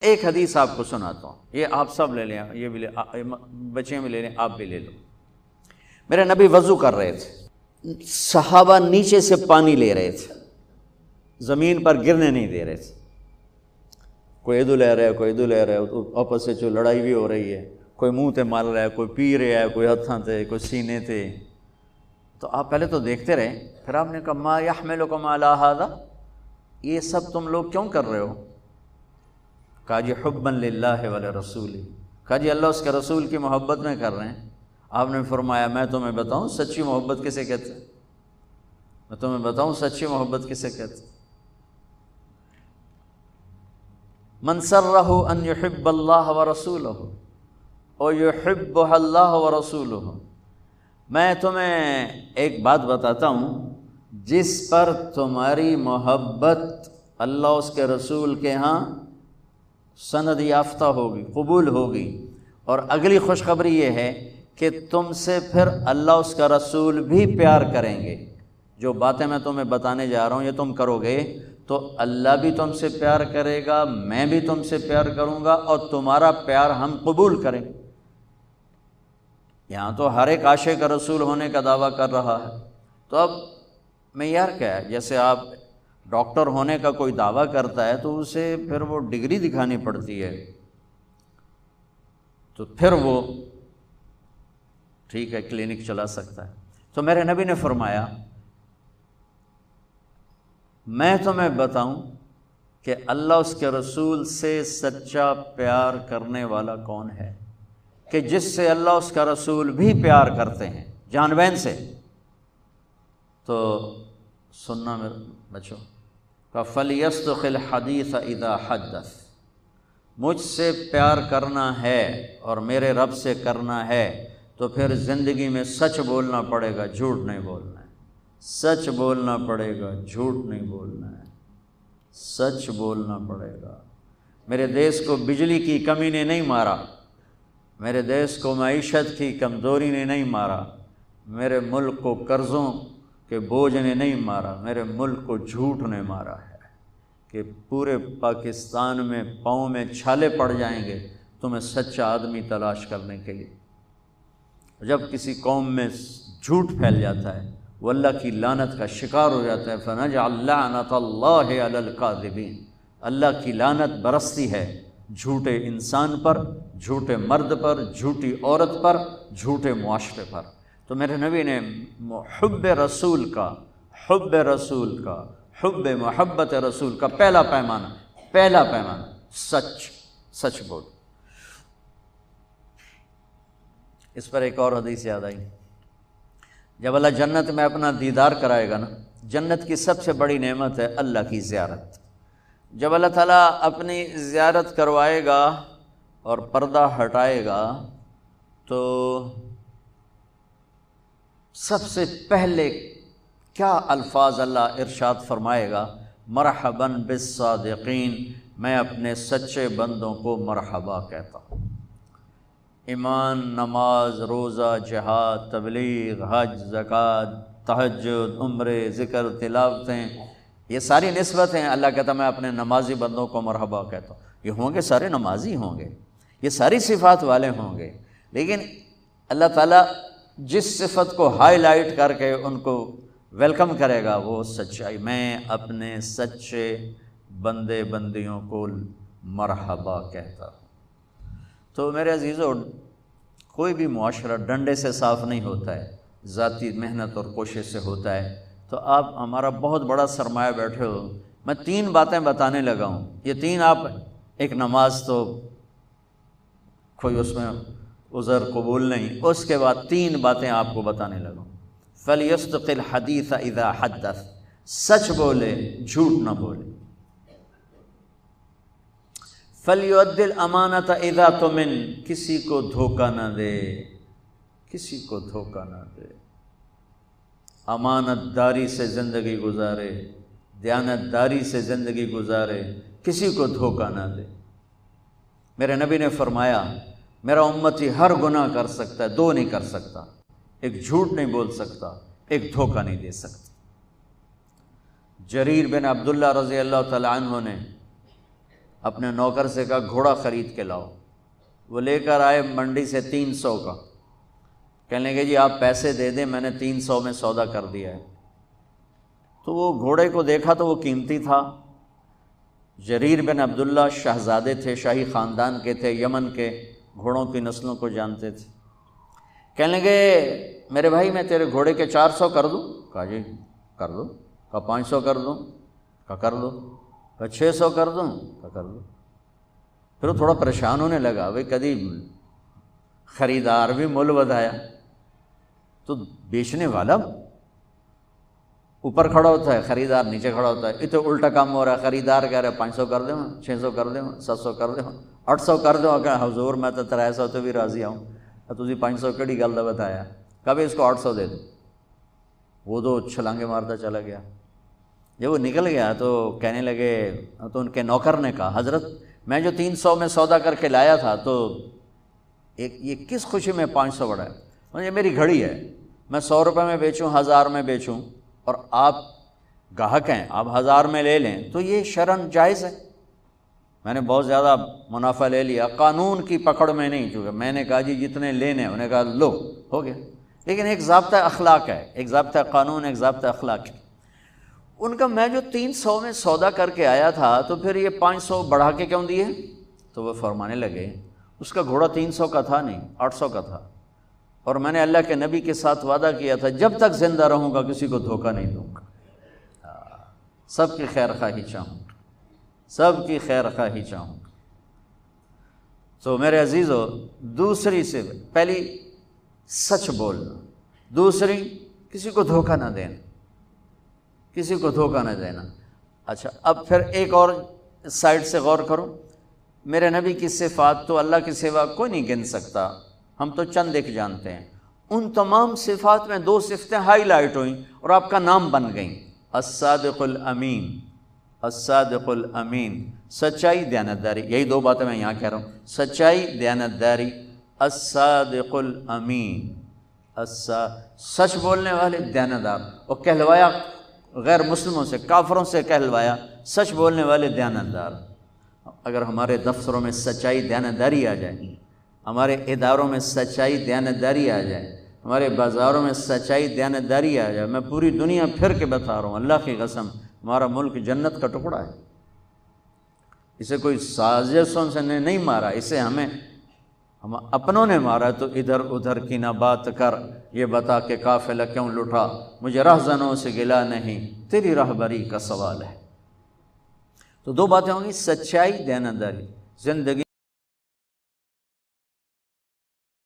ایک حدیث آپ کو سناتا ہوں، یہ آپ سب لے لیں، یہ بھی بچے بھی لے لیں، آپ بھی لے لو۔ میرے نبی وضو کر رہے تھے، صحابہ نیچے سے پانی لے رہے تھے، زمین پر گرنے نہیں دے رہے تھے، کوئی ادھر لے رہا ہے، کوئی ادھر لے رہا ہے، آپس سے جو لڑائی بھی ہو رہی ہے، کوئی منہ تے مار رہا ہے، کوئی پی رہا ہے، کوئی ہتھاں تے، کوئی سینے تے۔ تو آپ پہلے تو دیکھتے رہے، پھر آپ نے کہا ما یحملکم علی ھذا، یہ سب تم لوگ کیوں کر رہے ہو؟ کہا جی حبا للہ ولرسولہ، کہا جی اللہ اس کے رسول کی محبت میں کر رہے ہیں۔ آپ نے فرمایا میں تمہیں بتاؤں سچی محبت کسے کہتے ہیں؟ میں تمہیں بتاؤں سچی محبت کسے کہتے ہیں؟ من سرہ ان یحب اللہ ورسولہ ویحبہ اللہ ورسولہ، میں تمہیں ایک بات بتاتا ہوں جس پر تمہاری محبت اللہ اس کے رسول کے ہاں سند یافتہ ہوگی، قبول ہوگی، اور اگلی خوشخبری یہ ہے کہ تم سے پھر اللہ اس کا رسول بھی پیار کریں گے۔ جو باتیں میں تمہیں بتانے جا رہا ہوں یہ تم کرو گے تو اللہ بھی تم سے پیار کرے گا، میں بھی تم سے پیار کروں گا، اور تمہارا پیار ہم قبول کریں گے۔ یہاں تو ہر ایک عاشق رسول ہونے کا دعویٰ کر رہا ہے، تو اب معیار کیا ہے؟ جیسے آپ ڈاکٹر ہونے کا کوئی دعویٰ کرتا ہے تو اسے پھر وہ ڈگری دکھانی پڑتی ہے، تو پھر وہ ٹھیک ہے کلینک چلا سکتا ہے۔ تو میرے نبی نے فرمایا میں تمہیں بتاؤں کہ اللہ اس کے رسول سے سچا پیار کرنے والا کون ہے، کہ جس سے اللہ اس کا رسول بھی پیار کرتے ہیں جان بین سے۔ تو سننا میرے بچوں، فَلْيَصْدُقِ الْحَدِيثَ إِذَا حَدَّثَ، مجھ سے پیار کرنا ہے اور میرے رب سے کرنا ہے تو پھر زندگی میں سچ بولنا پڑے گا، جھوٹ نہیں بولنا ہے، سچ بولنا پڑے گا، جھوٹ نہیں بولنا ہے، سچ بولنا پڑے گا۔ میرے دیس کو بجلی کی کمی نے نہیں مارا، میرے دیس کو معیشت کی کمزوری نے نہیں مارا، میرے ملک کو قرضوں کے بوجھ نے نہیں مارا، میرے ملک کو جھوٹ نے مارا ہے کہ پورے پاکستان میں پاؤں میں چھالے پڑ جائیں گے تمہیں سچا آدمی تلاش کرنے کے لیے۔ جب کسی قوم میں جھوٹ پھیل جاتا ہے وہ اللہ کی لعنت کا شکار ہو جاتا ہے، فَنَجْعَلْ لَعْنَةَ اللَّهِ عَلَى الْكَاذِبِينَ، اللہ کی لعنت برستی ہے جھوٹے انسان پر، جھوٹے مرد پر، جھوٹی عورت پر، جھوٹے معاشرے پر۔ تو میرے نبی نے حب رسول کا، حب رسول کا، حب محبت رسول کا پہلا پیمانہ سچ، سچ بول۔ اس پر ایک اور حدیث یاد آئی، جب اللہ جنت میں اپنا دیدار کرائے گا نا، جنت کی سب سے بڑی نعمت ہے اللہ کی زیارت۔ جب اللہ تعالیٰ اپنی زیارت کروائے گا اور پردہ ہٹائے گا تو سب سے پہلے کیا الفاظ اللہ ارشاد فرمائے گا؟ مرحباً بالصادقین، میں اپنے سچے بندوں کو مرحبا کہتا ہوں۔ ایمان، نماز، روزہ، جہاد، تبلیغ، حج، زکوٰۃ، تہجد، عمرے، ذکر، تلاوتیں، یہ ساری نسبتیں اللہ کہتا میں اپنے نمازی بندوں کو مرحبا کہتا ہوں۔ یہ ہوں گے سارے نمازی ہوں گے، یہ ساری صفات والے ہوں گے، لیکن اللہ تعالیٰ جس صفت کو ہائی لائٹ کر کے ان کو ویلکم کرے گا وہ سچائی، میں اپنے سچے بندے بندیوں کو مرحبا کہتا ہوں۔ تو میرے عزیزو، کوئی بھی معاشرہ ڈنڈے سے صاف نہیں ہوتا ہے، ذاتی محنت اور کوشش سے ہوتا ہے۔ تو آپ ہمارا بہت بڑا سرمایہ بیٹھے ہو، میں 3 باتیں بتانے لگا ہوں، یہ 3 آپ، ایک نماز تو کوئی اس میں عذر قبول نہیں، اس کے بعد 3 باتیں آپ کو بتانے لگا ہوں۔ فَلْيَصْدُقِ الْحَدِيثَ إِذَا حَدَّثَ، سچ بولے، جھوٹ نہ بولے۔ فَلْيُؤَدِّ الْأَمَانَةَ إِذَا تُؤْمِنَ، کسی کو دھوکہ نہ دے، کسی کو دھوکہ نہ دے، امانت داری سے زندگی گزارے، دیانت داری سے زندگی گزارے، کسی کو دھوکہ نہ دے۔ میرے نبی نے فرمایا میرا امتی ہر گناہ کر سکتا ہے، 2 نہیں کر سکتا، ایک جھوٹ نہیں بول سکتا، ایک دھوکہ نہیں دے سکتا۔ جریر بن عبداللہ رضی اللہ تعالی عنہ نے اپنے نوکر سے کہا گھوڑا خرید کے لاؤ، وہ لے کر آئے منڈی سے 300 کا، کہنے لگے جی آپ پیسے دے دیں، میں نے 300 میں سودا کر دیا ہے۔ تو وہ گھوڑے کو دیکھا تو وہ قیمتی تھا، جریر بن عبداللہ شہزادے تھے، شاہی خاندان کے تھے، یمن کے گھوڑوں کی نسلوں کو جانتے تھے۔ کہنے لگے میرے بھائی میں تیرے گھوڑے کے 400 کر دوں؟ کہا جی کر دو۔ کہا 500 کر دوں؟ کہا کر دو۔ کہا 600 کر دوں؟ کہا کر دو۔ پھر وہ تھوڑا پریشان ہونے لگا، بھائی کدی خریدار بھی مول ودایا، تو بیچنے والا اوپر کھڑا ہوتا ہے، خریدار نیچے کھڑا ہوتا ہے، اتنے الٹا کام ہو رہا ہے، خریدار کہہ رہے 500 کر دیں، 600 کر دیں، 700 کر دیں، 800 کر دیں، کہ حضور میں تو 300 تو بھی راضی آؤں، تجھے 500 کیڑی گل دا بتایا، کبھی اس کو 800 دے دو۔ وہ تو چھلانگے مارتا چلا گیا۔ جب وہ نکل گیا تو کہنے لگے، تو ان کے نوکر نے کہا حضرت میں جو 300 میں سودا کر کے لایا تھا تو یہ کس خوشی میں 500 بڑھا ہے؟ یہ میری گھڑی ہے، میں 100 روپے میں بیچوں، 1000 میں بیچوں، اور آپ گاہک ہیں، آپ 1000 میں لے لیں تو یہ شرعاً جائز ہے۔ میں نے بہت زیادہ منافع لے لیا، قانون کی پکڑ میں نہیں چکا، میں نے کہا جی جتنے لینے، انہوں نے کہا لو، ہو گیا۔ لیکن ایک ضابطہ اخلاق ہے، ایک ضابطہ قانون، ایک ضابطہ اخلاق ہے۔ ان کا میں جو 300 میں سودا کر کے آیا تھا تو پھر یہ 500 بڑھا کے کیوں دیے؟ تو وہ فرمانے لگے اس کا گھوڑا 300 کا تھا نہیں، 800 کا تھا، اور میں نے اللہ کے نبی کے ساتھ وعدہ کیا تھا جب تک زندہ رہوں گا کسی کو دھوکہ نہیں دوں گا، سب کی خیر خواہی چاہوں گا، سب کی خیر خواہی چاہوں گا۔ تو میرے عزیزو، دوسری سے پہلی سچ بولنا، دوسری کسی کو دھوکہ نہ دینا، کسی کو دھوکہ نہ دینا۔ اچھا اب پھر ایک اور سائڈ سے غور کرو، میرے نبی کی صفات تو اللہ کی سوا کوئی نہیں گن سکتا، ہم تو چند ایک جانتے ہیں، ان تمام صفات میں 2 صفتیں ہائی لائٹ ہوئیں اور آپ کا نام بن گئیں، الصادق الامین، الصادق الامین، سچائی دیانتداری، یہی 2 باتیں میں یہاں کہہ رہا ہوں، سچائی دیانتداری، الصادق الامین، سچ بولنے والے دیانتدار، اور کہلوایا غیر مسلموں سے، کافروں سے کہلوایا سچ بولنے والے دیانتدار۔ اگر ہمارے دفتروں میں سچائی دیانتداری آ جائے، ہمارے اداروں میں سچائی دیانتداری آ جائے، ہمارے بازاروں میں سچائی دیانتداری آ جائے، میں پوری دنیا پھر کے بتا رہا ہوں، اللہ کی قسم ہمارا ملک جنت کا ٹکڑا ہے۔ اسے کوئی سازشوں سے نہیں مارا، اسے ہم اپنوں نے مارا، تو ادھر ادھر کی نہ بات کر، یہ بتا کہ قافلہ کیوں لٹا، مجھے رہزنوں سے گلا نہیں، تیری راہبری کا سوال ہے۔ تو 2 باتیں ہوں گی، سچائی دیانتداری، زندگی